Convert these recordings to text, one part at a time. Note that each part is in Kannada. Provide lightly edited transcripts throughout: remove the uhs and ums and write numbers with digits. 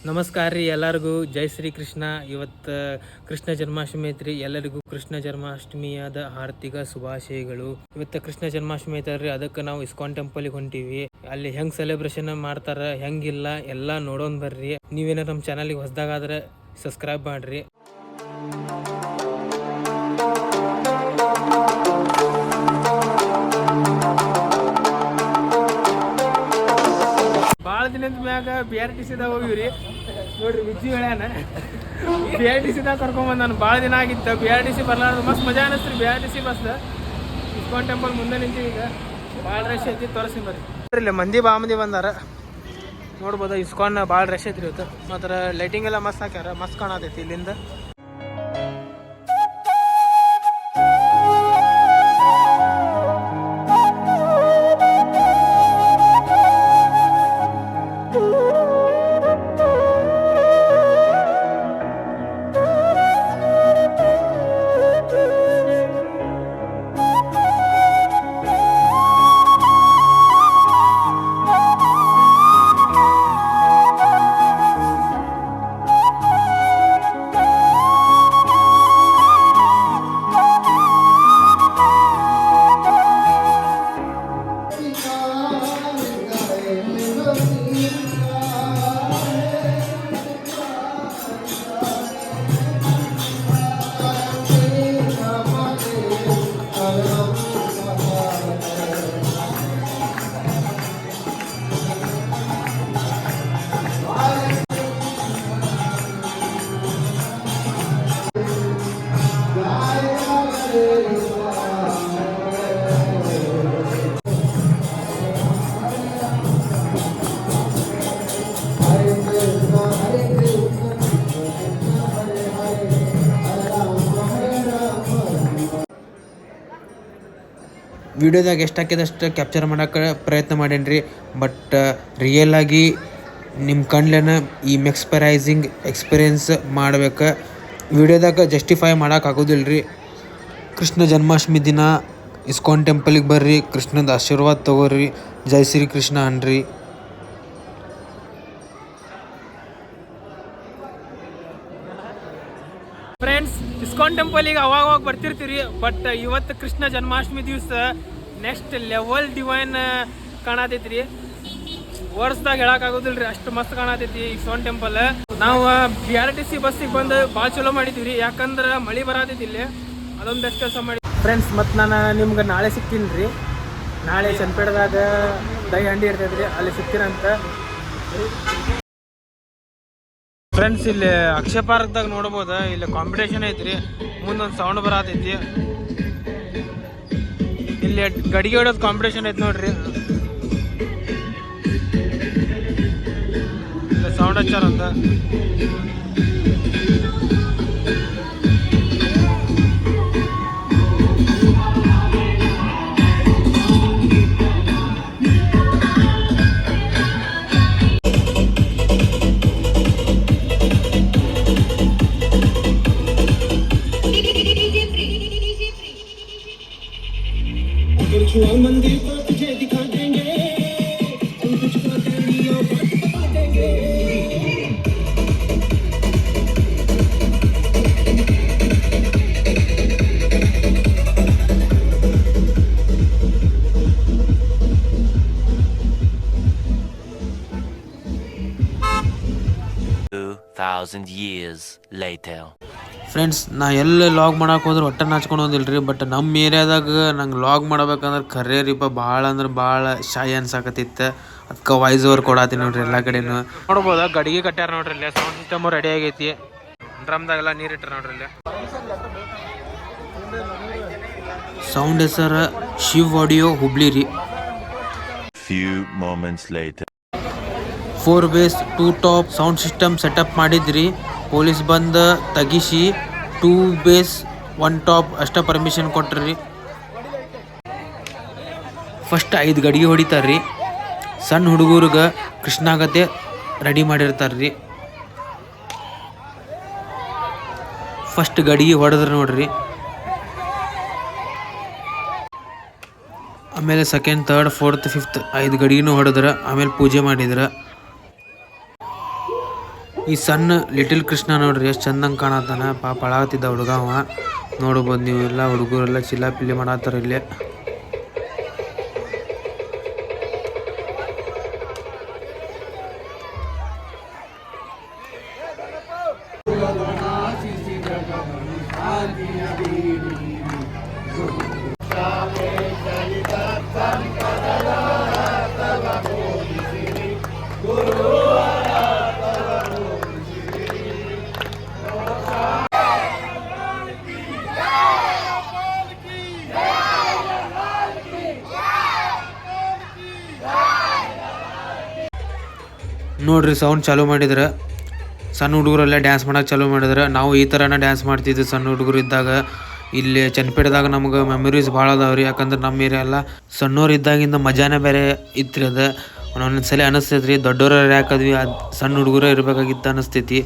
ನಮಸ್ಕಾರ ರೀ ಎಲ್ಲರಿಗೂ ಜೈ ಶ್ರೀ ಕೃಷ್ಣ. ಇವತ್ತು ಕೃಷ್ಣ ಜನ್ಮಾಷ್ಟಮಿ ಐತ್ರಿ. ಎಲ್ಲರಿಗೂ ಕೃಷ್ಣ ಜನ್ಮಾಷ್ಟಮಿಯಾದ ಆರ್ಥಿಕ ಶುಭಾಶಯಗಳು. ಇವತ್ತು ಕೃಷ್ಣ ಜನ್ಮಾಷ್ಟಮಿ ಐತಲ್ರಿ, ಅದಕ್ಕೆ ನಾವು ಇಸ್ಕಾನ್ ಟೆಂಪಲ್ಗೆ ಹೊಂಟೀವಿ. ಅಲ್ಲಿ ಹೆಂಗ್ ಸೆಲೆಬ್ರೇಷನ್ ಮಾಡ್ತಾರ ಹೆಂಗಿಲ್ಲ ಎಲ್ಲ ನೋಡೋನ್ ಬರ್ರಿ. ನೀವೇನಾರ ನಮ್ಮ ಚಾನಲ್ಗೆ ಹೊಸದಾಗಾದ್ರೆ ಸಬ್ಸ್ಕ್ರೈಬ್ ಮಾಡ್ರಿ. ಭಾಳ ದಿನದ ಮ್ಯಾಗ BRTC ಹೋಗಿವ್ರಿ ನೋಡ್ರಿ. ವಿಜ್ಜಿ ಹೇಳ್ಯಾನ BRTC ಕರ್ಕೊಂಬಂದ. ನಾನು ಭಾಳ ದಿನ ಆಗಿತ್ತು BRTC ಬರ್ಲಾರ್ದು. ಮಸ್ತ್ ಮಜಾ ಅನ್ನಿಸ್ತ್ರಿ BRTC ಬಸ್. ಇಸ್ಕಾನ್ ಟೆಂಪಲ್ ಮುಂದೆ ನಿಂತೀವಿ. ಈಗ ಭಾಳ ರಶ್ ಐತಿ, ತೋರಿಸಿ ಬರ್ರಿ. ಇಲ್ಲಿ ಮಂದಿ ಬಂದಾರ ನೋಡ್ಬೋದು. ಇಸ್ಕಾನ್ ಭಾಳ ರಶ್ ಐತ್ರಿ ಇವತ್ತು. ಮಾತ್ರ ಲೈಟಿಂಗ್ ಎಲ್ಲ ಮಸ್ತ್ ಹಾಕ್ಯಾರ, ಮಸ್ತ್ ಕಾಣತೈತಿ ಇಲ್ಲಿಂದ. ವಿಡಿಯೋದಾಗ ಎಷ್ಟು ಹಾಕಿದಷ್ಟು ಕ್ಯಾಪ್ಚರ್ ಮಾಡೋಕ್ಕೆ ಪ್ರಯತ್ನ ಮಾಡೇನ್ರಿ. ಬಟ್ ರಿಯಲ್ ಆಗಿ ನಿಮ್ಮ ಕಣ್ಲೇನ ಈ ಮೆಕ್ಸ್ಪರೈಸಿಂಗ್ ಎಕ್ಸ್ಪೀರಿಯೆನ್ಸ್ ಮಾಡ್ಬೇಕು. ವಿಡಿಯೋದಾಗ ಜಸ್ಟಿಫೈ ಮಾಡೋಕೆ ಆಗೋದಿಲ್ಲ ರೀ. ಕೃಷ್ಣ ಜನ್ಮಾಷ್ಟಮಿ ದಿನ ಇಸ್ಕಾನ್ ಟೆಂಪಲಿಗೆ ಬರ್ರಿ, ಕೃಷ್ಣದ ಆಶೀರ್ವಾದ ತಗೋರಿ. ಜೈ ಶ್ರೀ ಕೃಷ್ಣ ಅನ್ರಿ. ಫ್ರೆಂಡ್ಸ್, ಇಸ್ಕಾನ್ ಟೆಂಪಲಿಗೆ ಅವಾಗ ಬರ್ತಿರ್ತೀರಿ. ಬಟ್ ಇವತ್ತು ಕೃಷ್ಣ ಜನ್ಮಾಷ್ಟಮಿ ದಿವಸ ನೆಕ್ಸ್ಟ್ ಲೆವೆಲ್ ಡಿವೈನ್ ಕಾಣತೈತ್ರಿ. ವರ್ಷದಾಗ ಹೇಳಕ್ಕಾಗೋದಿಲ್ಲ ರೀ, ಅಷ್ಟು ಮಸ್ತ್ ಕಾಣತೈತಿ ಇಸ್ಕಾನ್ ಟೆಂಪಲ್. ನಾವು BRTC ಬಸ್ಸಿಗೆ ಬಂದು ಭಾಳ ಚಲೋ ಮಾಡಿದ್ದೀವಿ. ಯಾಕಂದ್ರೆ ಮಳೆ ಬರತೈತಿ ಇಲ್ಲಿ, ಅದೊಂದು ಬೆಸ್ಟ್ ಕೆಲಸ ಮಾಡಿ. ಫ್ರೆಂಡ್ಸ್, ಮತ್ತು ನಾನು ನಿಮ್ಗೆ ನಾಳೆ ಸಿಗ್ತೀನಿ ರೀ. ನಾಳೆ ಚನ್ನಪೇಟೆದಾಗ ದಹಿ ಹಂಡಿ ಇರ್ತೈತ್ರಿ, ಅಲ್ಲಿ ಸಿಗ್ತೀನಂತ. ಫ್ರೆಂಡ್ಸ್, ಇಲ್ಲಿ ಅಕ್ಷಯ ಪಾರ್ಕ್ದಾಗ ನೋಡ್ಬೋದು, ಇಲ್ಲಿ ಕಾಂಪಿಟೇಷನ್ ಐತ್ರಿ. ಮುಂದೊಂದು ಸೌಂಡ್ ಬರತೈತಿ. ಇಲ್ಲಿ ಗಡಿಗೆ ಹೊಡೋದು ಕಾಂಪಿಟೇಷನ್ ಐತಿ ನೋಡ್ರಿ. ಸೌಂಡ್ ಹಚ್ಚಾರಂತ. मंदिर को तुझे दिखा देंगे, हम तुझको तेरियों बात बता देंगे. years later. ಫ್ರೆಂಡ್ಸ್, ನಾ ಎಲ್ಲ ಲಾಗ್ ಮಾಡಕ್ಕೆ ಹೋದ್ರೆ ಒಟ್ಟ ನಾಚ್ಕೊಂಡು ಹೋದಿಲ್ರಿ. ಬಟ್ ನಮ್ಮ ಏರಿಯಾದಾಗ ನಂಗೆ ಲಾಗ್ ಮಾಡ್ಬೇಕಂದ್ರೆ ಖರೇ ರೀಪ ಭಾಳ ಅಂದ್ರೆ ಭಾಳ ಶಾಯಿ ಅನ್ಸಾಕತ್ತಿತ್ತು. ಅದಕ್ಕೆ ವಾಯ್ಸ್ ಓವರ್ ಕೊಡತ್ತೀನಿ ನೋಡ್ರಿ. ಎಲ್ಲ ಕಡೆನೂ ನೋಡ್ಬೋದ ಗಡಿಗೆ ಕಟ್ಟ್ಯಾರ ನೋಡ್ರಿ. ಇಲ್ಲಿ ಸೌಂಡ್ ಸಿಸ್ಟಮ್ ರೆಡಿ ಆಗೈತಿ. ಡ್ರಮ್ದಾಗೆಲ್ಲ ನೀರು ಇಟ್ಟಾರ ನೋಡ್ರಿ. ಇಲ್ಲಿ ಸೌಂಡ್ ಹೆಸರು ಶಿವ್ ಆಡಿಯೋ ಹುಬ್ಳಿ ರೀ. Few moments later. 4 base 2 top sound system setup ಮಾಡಿದ್ರಿ. ಪೊಲೀಸ್ ಬಂದು ತೆಗಿಸಿ 2 ಬೇಸ್ 1 ಟಾಪ್ ಅಷ್ಟ ಪರ್ಮಿಷನ್ ಕೊಟ್ರಿ. ಫಸ್ಟ್ 5 ಗಡಿಗೆ ಹೊಡಿತಾರ್ರಿ. ಸಣ್ಣ ಹುಡುಗರಿಗೆ ಕೃಷ್ಣಾಗತೆ ರೆಡಿ ಮಾಡಿರ್ತಾರ್ರಿ. ಫಸ್ಟ್ ಗಡಿಗೆ ಹೊಡೆದ್ರೆ ನೋಡ್ರಿ. ಆಮೇಲೆ ಸೆಕೆಂಡ್, ಥರ್ಡ್, ಫೋರ್ತ್, ಫಿಫ್ತ್ 5 ಗಡಿಗೆನೂ ಹೊಡೆದ್ರ. ಆಮೇಲೆ ಪೂಜೆ ಮಾಡಿದ್ರ. ಈ ಸಣ್ಣ ಲಿಟಲ್ ಕೃಷ್ಣ ನೋಡ್ರಿ ಎಷ್ಟು ಚಂದಂಗೆ ಕಾಣತ್ತಾನ. ಪಾಪ ಅಳಾಗತ್ತಿದ್ದ ಹುಡುಗ ಅವ. ನೋಡ್ಬೋದು ನೀವು ಎಲ್ಲ ಹುಡುಗರೆಲ್ಲ ಚಿಲ್ಲಾಪಿಲ್ಲಿ ಮಾಡತ್ತಾರ ಇಲ್ಲೇ. ನೋಡ್ರಿ ಸೌಂಡ್ ಚಾಲೂ ಮಾಡಿದ್ರೆ ಸಣ್ಣ ಹುಡುಗರೆಲ್ಲ ಡ್ಯಾನ್ಸ್ ಮಾಡೋಕೆ ಚಾಲೂ ಮಾಡಿದ್ರೆ. ನಾವು ಈ ಥರನೇ ಡ್ಯಾನ್ಸ್ ಮಾಡ್ತಿದ್ವಿ ಸಣ್ಣ ಹುಡುಗರು ಇದ್ದಾಗ. ಇಲ್ಲಿ ಚನ್ನಪೇಟೆದಾಗ ನಮ್ಗೆ ಮೆಮೊರೀಸ್ ಭಾಳ ಅದಾವ್ರಿ. ಯಾಕಂದ್ರೆ ನಮ್ಮ ಏರಿಯಾ ಎಲ್ಲ ಸಣ್ಣವ್ರು ಇದ್ದಾಗಿಂದ ಮಜಾನೇ ಬೇರೆ ಇತ್ತು ಅದು. ಒಂದೊಂದು ಸಲ ಅನಿಸ್ತೈತ್ರಿ ದೊಡ್ಡವ್ರು ಯಾಕದ್ವಿ ಅದು ಸಣ್ಣ ಹುಡುಗರೇ ಇರಬೇಕಾಗಿತ್ತು ಅನಿಸ್ತೈತಿ.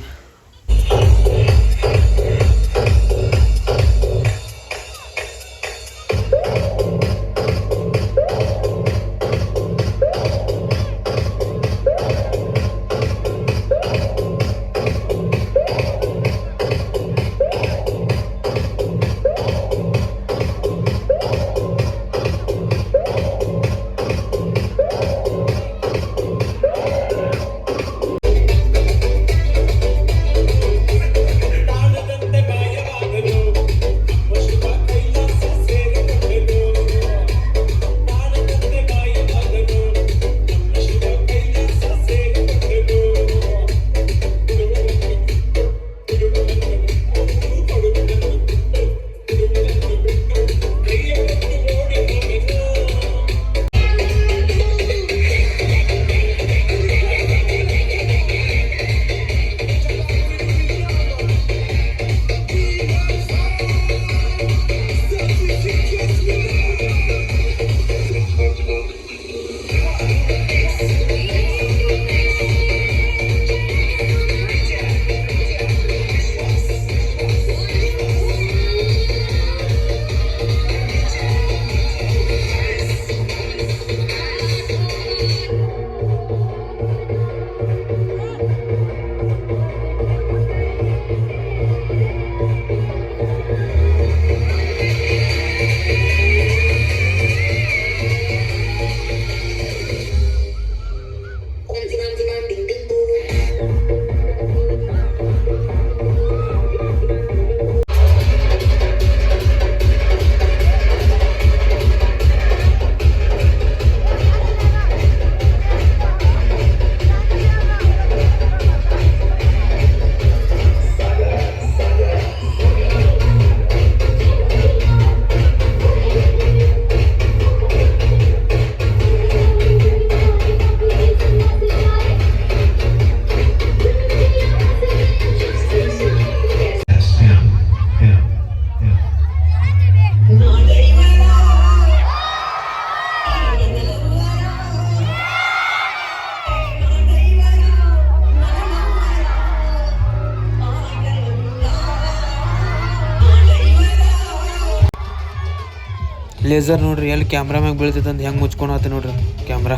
ಲೇಸರ್ ನೋಡ್ರಿ ಎಲ್ಲಿ ಕ್ಯಾಮ್ರಾ ಮ್ಯಾಗ ಬೀಳ್ತೈತೆ ಅಂತ ಹೆಂಗೆ ಮುಚ್ಕೊಳತ್ತೆ ನೋಡ್ರಿ ಕ್ಯಾಮ್ರಾ.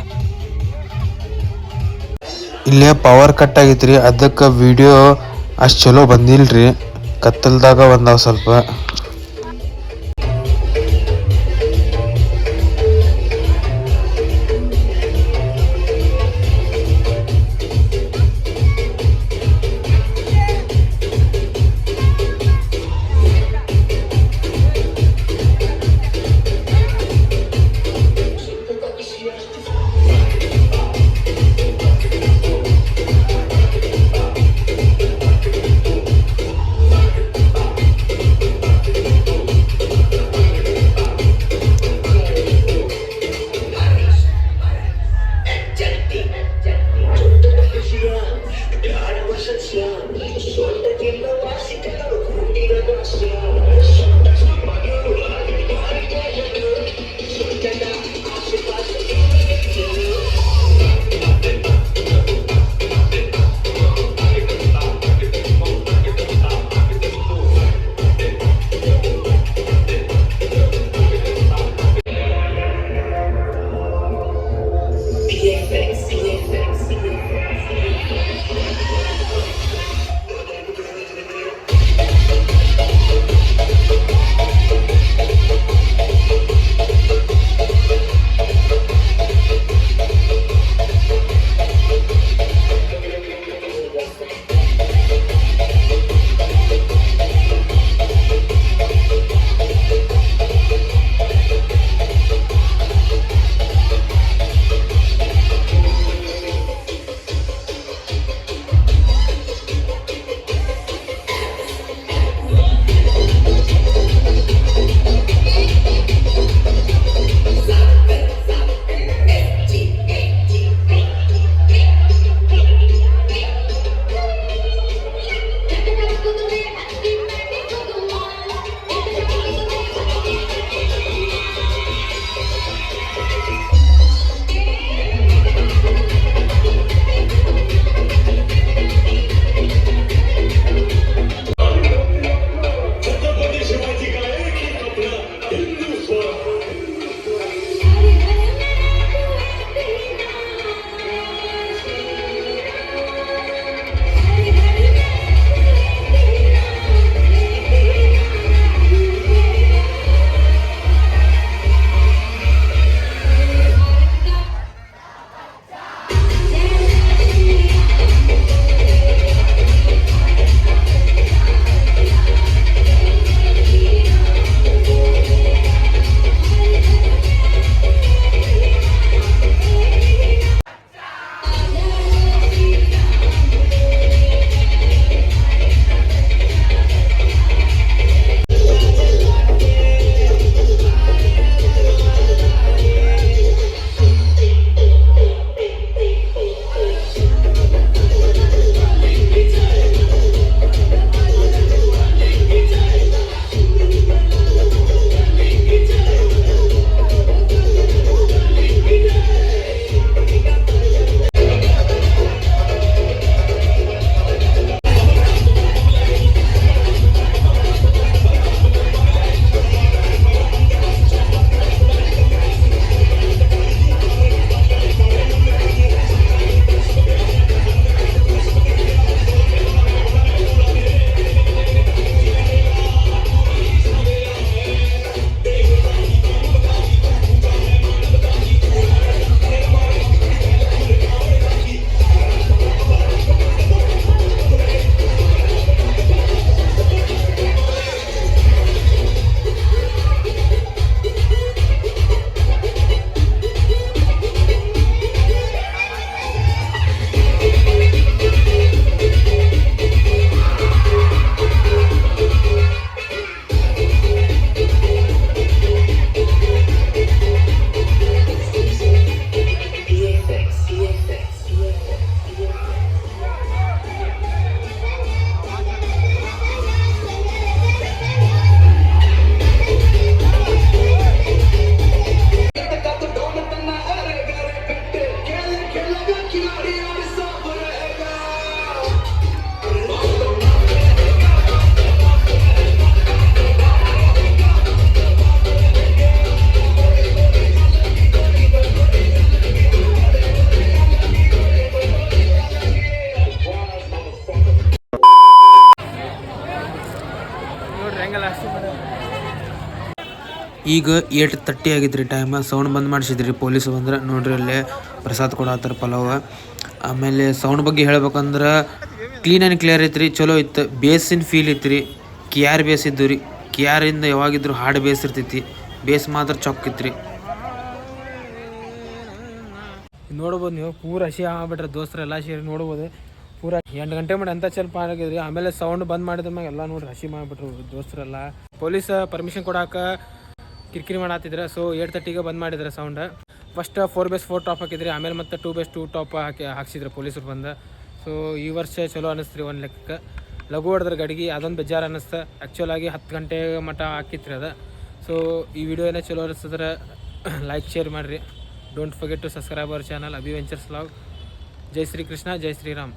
ಇಲ್ಲೇ ಪವರ್ ಕಟ್ ಆಗೈತ್ರಿ, ಅದಕ್ಕೆ ವಿಡಿಯೋ ಅಷ್ಟು ಚಲೋ ಬಂದಿಲ್ರಿ. ಕತ್ತಲ್ದಾಗ ಬಂದಾವ ಸ್ವಲ್ಪ. ನೋಡ್ರಿ ಹೆಂಗೆಲ್ಲ ಅಷ್ಟು ಈಗ 8:30 ಆಗಿದ್ರಿ ಟೈಮ್. ಸೌಂಡ್ ಬಂದ್ ಮಾಡಿಸಿದ್ರಿ ಪೊಲೀಸ್ ಬಂದ್ರೆ. ನೋಡ್ರಿ ಅಲ್ಲೇ ಪ್ರಸಾದ್ ಕೊಡತ್ತಾರ ಪಲಾವ. ಆಮೇಲೆ ಸೌಂಡ್ ಬಗ್ಗೆ ಹೇಳ್ಬೇಕಂದ್ರೆ ಕ್ಲೀನ್ ಆ್ಯಂಡ್ ಕ್ಲಿಯರ್ ಐತ್ರಿ, ಚಲೋ ಇತ್ತು. ಬೇಸಿನ ಫೀಲ್ ಐತ್ರಿ. KR ಬೇಸ್ ಇದ್ದು ರೀ. KR ಇಂದ ಯಾವಾಗಿದ್ರು ಹಾಡು ಬೇಸ್ ಇರ್ತೈತಿ. ಬೇಸ್ ಮಾತ್ರ ಚೊಕ್ ಇತ್ರಿ. ನೋಡ್ಬೋದು ನೀವು, ಪೂರ ಹಸಿ ಆಗ್ಬಿಟ್ರೆ ದೋಸ್ತರೆಲ್ಲ ಸೇರಿ ನೋಡ್ಬೋದು. ಪೂರ 8 ಗಂಟೆ ಮಾಡಿ ಅಂತ ಸ್ವಲ್ಪ ಆಗಿದ್ರಿ. ಆಮೇಲೆ ಸೌಂಡ್ ಬಂದ್ ಮಾಡಿದ ಮ್ಯಾಗ ಎಲ್ಲ ನೋಡ್ರಿ ಹಸಿ ಮಾಡಿಬಿಟ್ರು ದೋಸ್ತರೆಲ್ಲ. ಪೊಲೀಸ್ ಪರ್ಮಿಷನ್ ಕೊಡಾಕ ಕಿರಿಕಿರಿ ಮಾಡತ್ತಿದ್ರೆ. ಸೊ 8:30ಗೆ ಬಂದ್ ಮಾಡಿದ್ರೆ ಸೌಂಡ್. ಫಸ್ಟ್ 4/4 ಟಾಪ್ ಹಾಕಿದ್ರಿ, ಆಮೇಲೆ ಮತ್ತೆ 2/2 ಟಾಪ್ ಹಾಕ್ಸಿದ್ರು ಪೊಲೀಸರು ಬಂದು. ಸೊ ಈ ವರ್ಷ ಚಲೋ ಅನ್ನಿಸ್ತ್ರಿ ಒಂದು ಲೆಕ್ಕಕ್ಕೆ. ಲಘು ಹೊಡೆದ್ರೆ ಗಡಿಗೆ ಅದೊಂದು ಬೇಜಾರು ಅನ್ನಿಸ್ತು. ಆ್ಯಕ್ಚುಲಾಗಿ 10 ಗಂಟೆ ಮಟ್ಟ ಹಾಕಿತ್ರಿ ಅದು. ಸೊ ಈ ವಿಡಿಯೋನೇ ಚಲೋ ಅನಿಸಿದ್ರೆ ಲೈಕ್ ಶೇರ್ ಮಾಡಿರಿ. Don't forget to subscribe our channel Abhi ventures vlog. ಜೈ ಶ್ರೀ ಕೃಷ್ಣ, ಜೈ ಶ್ರೀರಾಮ್.